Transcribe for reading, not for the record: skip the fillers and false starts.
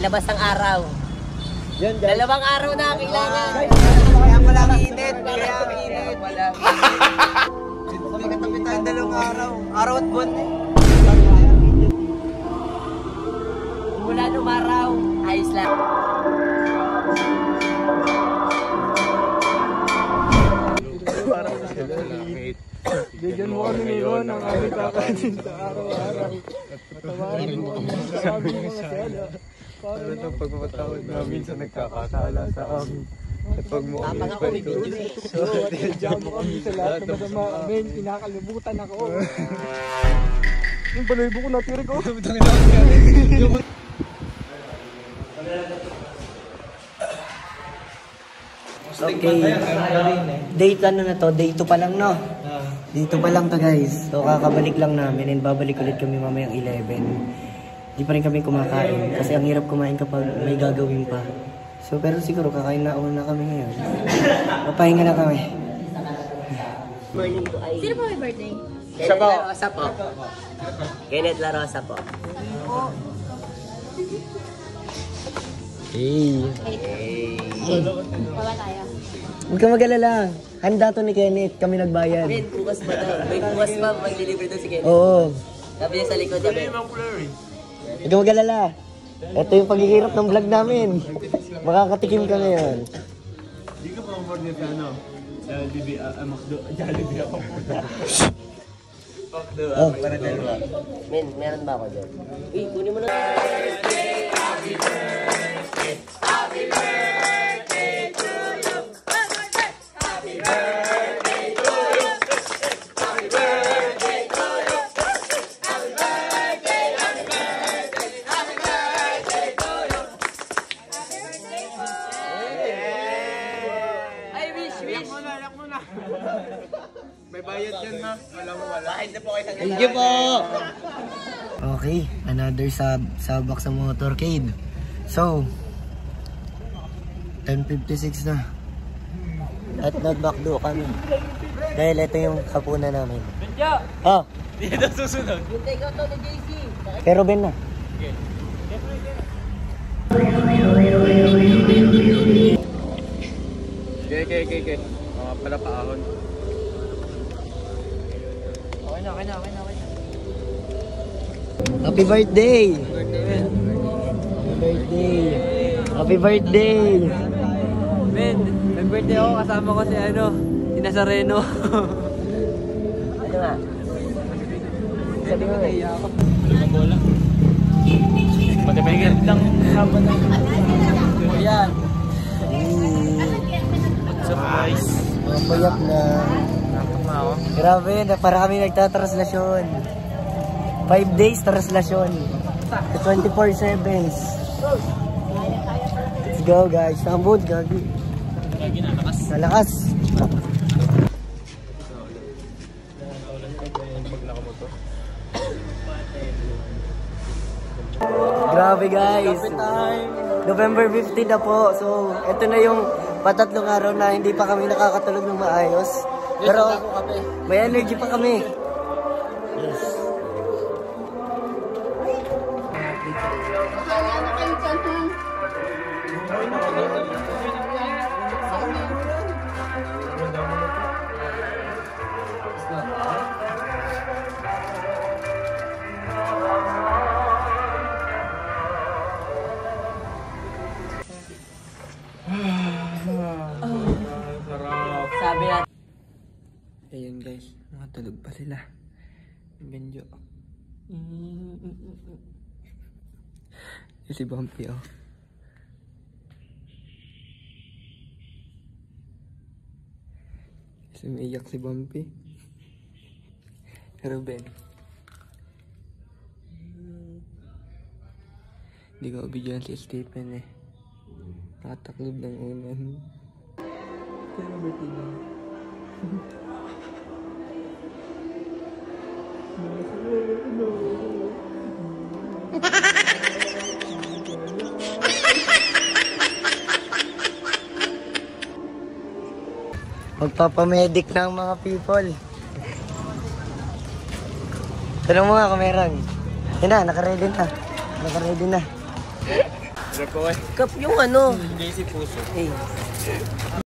lalabas ang araw. Yan, guys. Dalawang araw na kailangan. Kaya pala ang init. Kaya ang init. May katabi tayong dalawang araw. Araw at buwan eh. Mula nung araw, ayos lang. Bigyan mo kami ngayon ang aming kakanin sa araw-araw. Patawarin mo kami sa aming mga sala. Para ito pagpapatawad namin sa nagkakasala sa amin. At pag mo kami pagpapatawad. At tinadya mo kami sa lahat na masama. Amen. Kinakalibutan ako. Yung balayibo ko natiri ko. Okay. Date ano na to? Day 2 pa lang, no? Dito pa lang to, guys. So, kakabalik lang namin and babalik ulit kami mamayang 11. Di pa rin kami kumakain kasi ang hirap kumain kapag may gagawin pa. So, pero siguro kakain na una kami ngayon. Papahinga na kami. Sino po may birthday? Kenneth La Rosa po. Kenneth La Rosa po. Hey. Baba tayo. Huwag ka mag-alala. Handa to ni Kenneth. Kami nagbayad. Ben, bukas pa daw. May bukas pa mag-deliver doon si Kenneth. Oo. Sabi niya sa likod niya, Ben. Huwag ka mag-alala. Ito yung paghihirap ng vlog namin. Makakatikim ka ngayon. Hindi ka pa umorder sa ano? Jollibee, Macdo. Jollibee ako. Macdo, para dalawa. Men, meron ba ako dyan? Uy, kunin mo na. May bayad yan ha. Walang wala. Thank you po! Okay, another sabak sa motorcade. So, 10:56 na. At nag-backdo kami. Dahil ito yung kapunan namin. Benja! Ah! Dito susunod. Yung take out to ni JC. Pero Ben na. Okay. Mga pala paahon. Okay na. Happy birthday! Happy birthday! Ben, nag-birthday ako kasama ko si si Nazareno. Ano nga? Sabi mo eh. Bola. Matipigil lang haba ng Yan. surprise. Mga payak na. Grabe, para kami nagtatraslasyon. 5 days traslasyon. 24/7. Let's go guys. Sambod, gagi. Nalakas. Grabe guys. November 15 na po. So, ito na yung patatlong araw na hindi pa kami nakakatulog ng maayos. Pero may energy pa kami. Yes. Sabi natin. Ayun guys, makatulog pa sila. Benjo. Si Bumpy oh. Sumiyak si Bumpy. Ruben. Hindi ko obidyan si Stephen eh. Nakataklob ng unan. Pero Bertino. Magpapamedic ng mga people. Tanong mo nga kung meron. Yan na, nakaready na. Cup yung ano. Hindi si Puso. Eh.